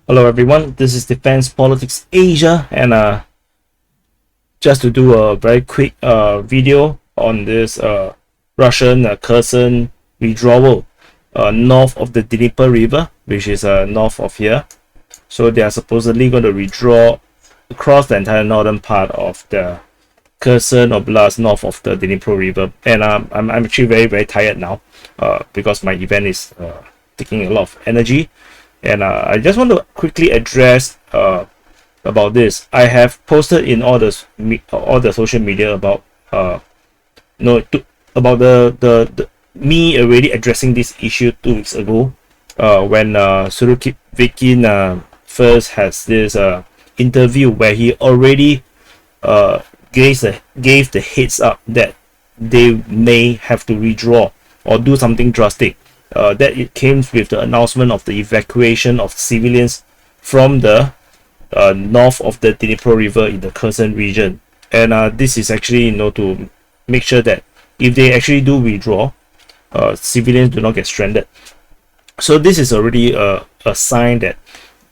Hello everyone, this is Defense Politics Asia, and just to do a very quick video on this Russian Kherson withdrawal north of the Dniper River, which is north of here. So they are supposedly going to withdraw across the entire northern part of the Kherson Oblast north of the Dnipro River, and I'm actually very tired now because my event is taking a lot of energy. And I just want to quickly address about this. I have posted in all the social media about about the me already addressing this issue 2 weeks ago when Surovikin first has this interview where he already gave the heads up that they may have to withdraw or do something drastic. That it came with the announcement of the evacuation of civilians from the north of the Dnipro River in the Kherson region. And this is actually, to make sure that if they actually do withdraw, civilians do not get stranded. So this is already a sign that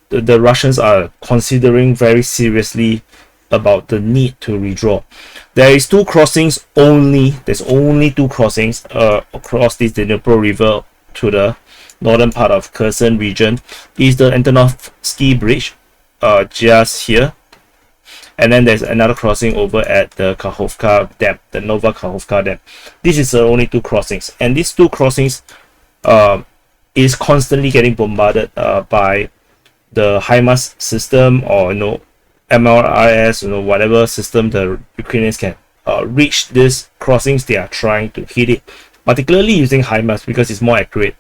the Russians are considering very seriously about the need to withdraw. There is two crossings only. There's only two crossings across this Dnipro River to the northern part of Kherson region. Is the Antonovsky Bridge just here, and then there's another crossing over at the Kakhovka Dam, the Nova Kakhovka Dam. This is the only two crossings, and these two crossings is constantly getting bombarded by the HIMARS system, or MLRS, whatever system the Ukrainians can reach these crossings. They are trying to hit it, particularly using HIMARS because it's more accurate.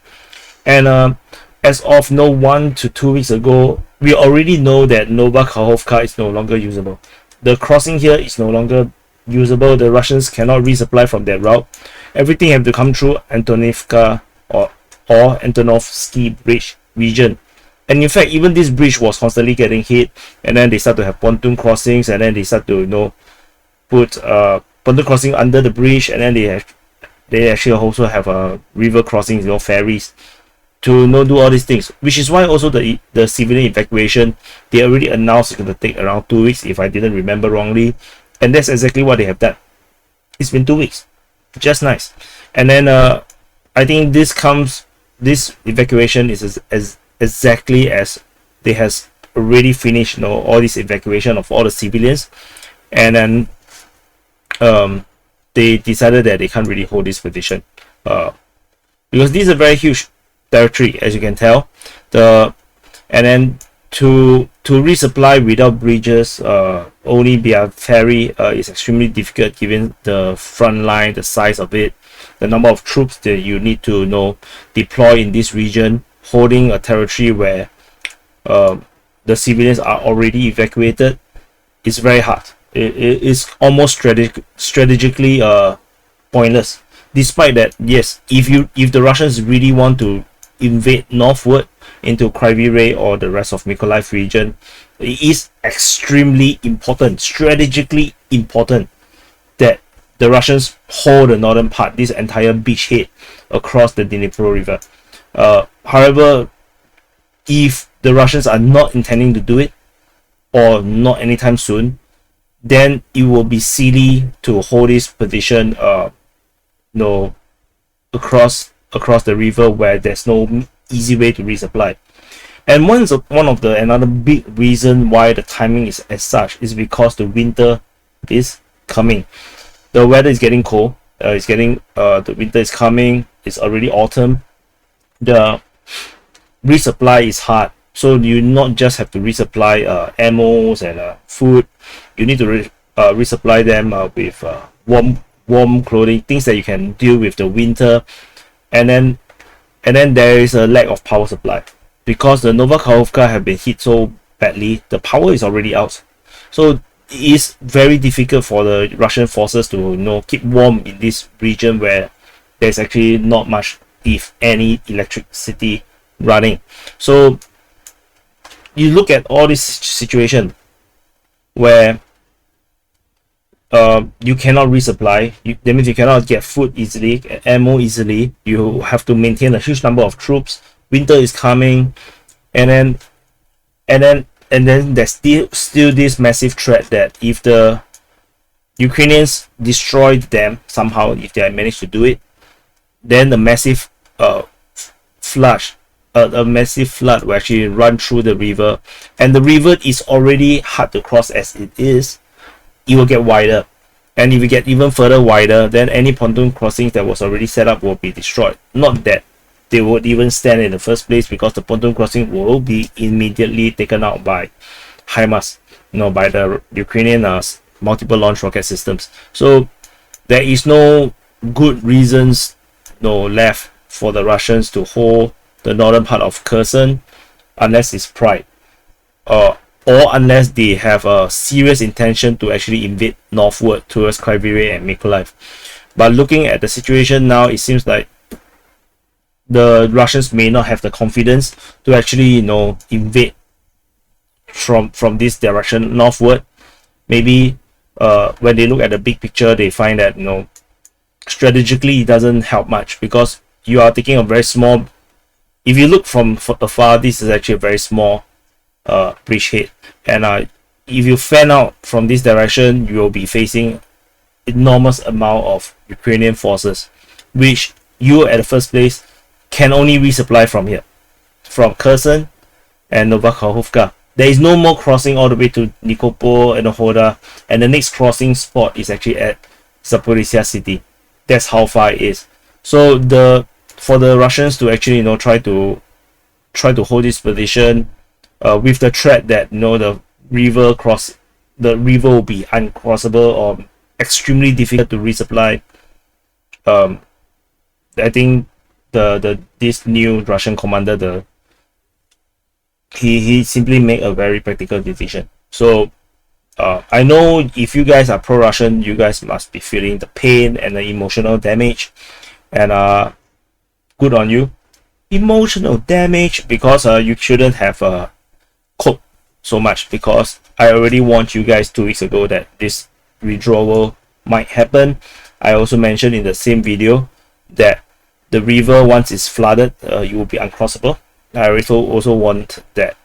And as of 1 to 2 weeks ago, we already know that Nova Kakhovka is no longer usable. The crossing here is no longer usable. The Russians cannot resupply from that route. Everything have to come through Antonivka or Antonovsky Bridge region. And in fact, even this bridge was constantly getting hit, and then they start to have pontoon crossings, and then they start to put pontoon crossing under the bridge, and then they actually also have river crossings, ferries, to do all these things. Which is why also the civilian evacuation, they already announced it's going to take around 2 weeks, if I didn't remember wrongly, and that's exactly what they have done. It's been 2 weeks, just nice. And then I think this evacuation is as exactly as they has already finished all this evacuation of all the civilians, and then they decided that they can't really hold this position because this is a very huge territory, as you can tell. And then to resupply without bridges, only via ferry, is extremely difficult given the front line, the size of it, the number of troops that you need to deploy in this region, holding a territory where the civilians are already evacuated. Is very hard. It is almost strategically pointless. Despite that, yes, if the Russians really want to invade northward into Kryvyi Rih or the rest of Mykolaiv region, it is extremely important, strategically important, that the Russians hold the northern part, this entire beachhead across the Dnipro River. However, if the Russians are not intending to do it, or not anytime soon, then it will be silly to hold this position across the river where there's no easy way to resupply. And another big reason why the timing is as such is because the winter is coming. The weather is getting cold. The winter is coming. It's already autumn. The resupply is hard. So you not just have to resupply ammos and food. You need to resupply them with warm clothing, things that you can deal with the winter. And then there is a lack of power supply because the Nova Kakhovka have been hit so badly. The power is already out, so it is very difficult for the Russian forces to keep warm in this region where there's actually not much, if any, electricity running. So you look at all this situation where you cannot resupply. That means you cannot get food easily, ammo easily. You have to maintain a huge number of troops. Winter is coming, and and then there's still this massive threat that if the Ukrainians destroy them somehow, if they manage to do it, then the massive a massive flood will actually run through the river, and the river is already hard to cross as it is. It will get wider, and if it get even further wider, then any pontoon crossings that was already set up will be destroyed. Not that they would even stand in the first place, because the pontoon crossing will be immediately taken out by HIMARS, by the Ukrainian multiple launch rocket systems. So there is no good reasons left for the Russians to hold the northern part of Kherson, unless it's pride, or unless they have a serious intention to actually invade northward towards Kryvyi and Mykolaiv. But looking at the situation now, it seems like the Russians may not have the confidence to actually invade from this direction northward. Maybe when they look at the big picture, they find that strategically it doesn't help much, because you are taking a very small, if you look from afar, this is actually a very small bridgehead, and if you fan out from this direction, you will be facing enormous amount of Ukrainian forces, which you at the first place can only resupply from here, from Kherson and Novakhovka. There is no more crossing all the way to Nikopol and Hoda, and the next crossing spot is actually at Zaporizhia city. That's how far it is. So for the Russians to actually try to hold this position with the threat that the river will be uncrossable or extremely difficult to resupply. I think this new Russian commander, he simply made a very practical decision. So I know if you guys are pro-Russian, you guys must be feeling the pain and the emotional damage, and good on you. Emotional damage, because you shouldn't have coped so much, because I already warned you guys 2 weeks ago that this withdrawal might happen. I also mentioned in the same video that the river, once it's flooded, it will be uncrossable. I also warned that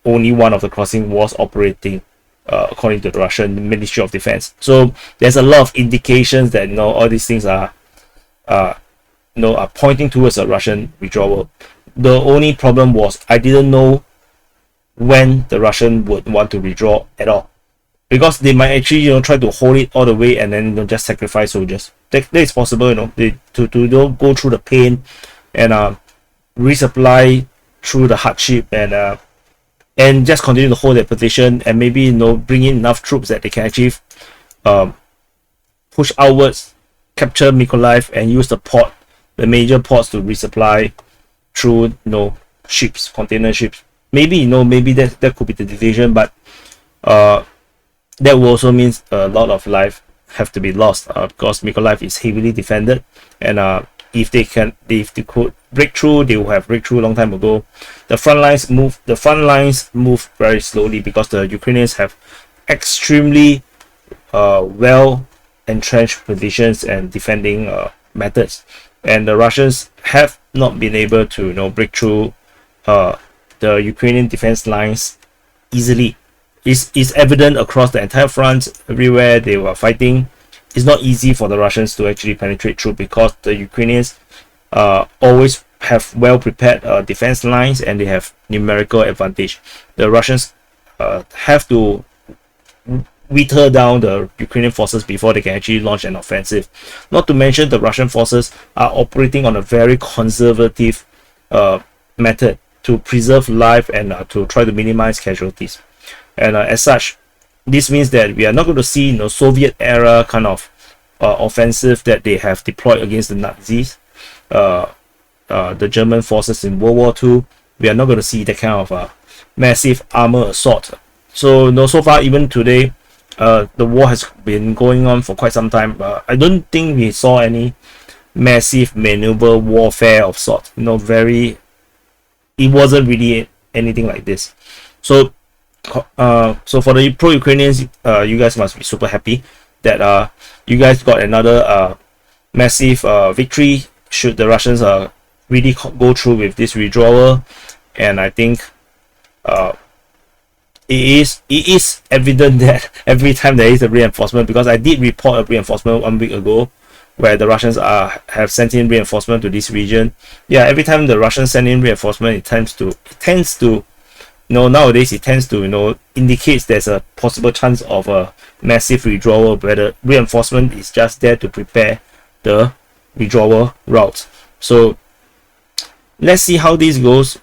only one of the crossing was operating according to the Russian Ministry of Defense. So there's a lot of indications that all these things are pointing towards a Russian withdrawal. The only problem was I didn't know when the Russian would want to withdraw at all, because they might actually try to hold it all the way and then just sacrifice soldiers. That is possible, to go through the pain and resupply through the hardship, and just continue to hold their position, and maybe bring in enough troops that they can actually push outwards, capture Mykolaiv, and use the major ports to resupply through ships, container ships. Maybe that could be the decision, but that will also means a lot of life have to be lost, because Mykolaiv is heavily defended, and if they could break through, they will have breakthrough a long time ago. The front lines move very slowly, because the Ukrainians have extremely well entrenched positions and defending methods, and the Russians have not been able to break through the Ukrainian defense lines easily. It's evident across the entire front, everywhere they were fighting. It's not easy for the Russians to actually penetrate through, because the Ukrainians always have well prepared defense lines, and they have numerical advantage. The Russians have to wither down the Ukrainian forces before they can actually launch an offensive. Not to mention, the Russian forces are operating on a very conservative method to preserve life and to try to minimize casualties. And as such, this means that we are not going to see Soviet era kind of offensive that they have deployed against the Nazis, the German forces in World War II. We are not going to see that kind of massive armor assault. So so far, even today, the war has been going on for quite some time. I don't think we saw any massive maneuver warfare of sort. It wasn't really anything like this. So for the pro-Ukrainians, you guys must be super happy that you guys got another massive victory should the Russians really go through with this withdrawal. And I think it is evident that every time there is a reinforcement, because I did report a reinforcement 1 week ago where the Russians have sent in reinforcement to this region. Yeah, every time the Russians send in reinforcement, it tends to nowadays it tends to indicates there's a possible chance of a massive withdrawal, where the reinforcement is just there to prepare the withdrawal route. So let's see how this goes.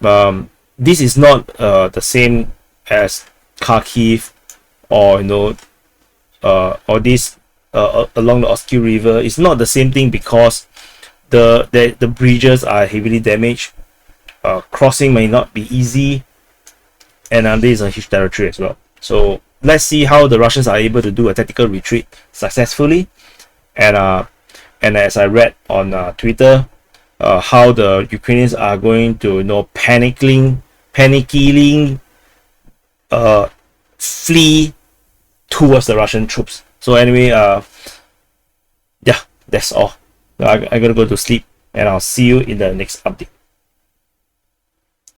This is not the same as Kharkiv or or this along the Oskil River. It's not the same thing because the bridges are heavily damaged. Crossing may not be easy, and this is a huge territory as well. So let's see how the Russians are able to do a tactical retreat successfully, and as I read on Twitter, how the Ukrainians are going to panicking flee towards the Russian troops. So anyway, yeah, that's all. I gotta go to sleep, and I'll see you in the next update.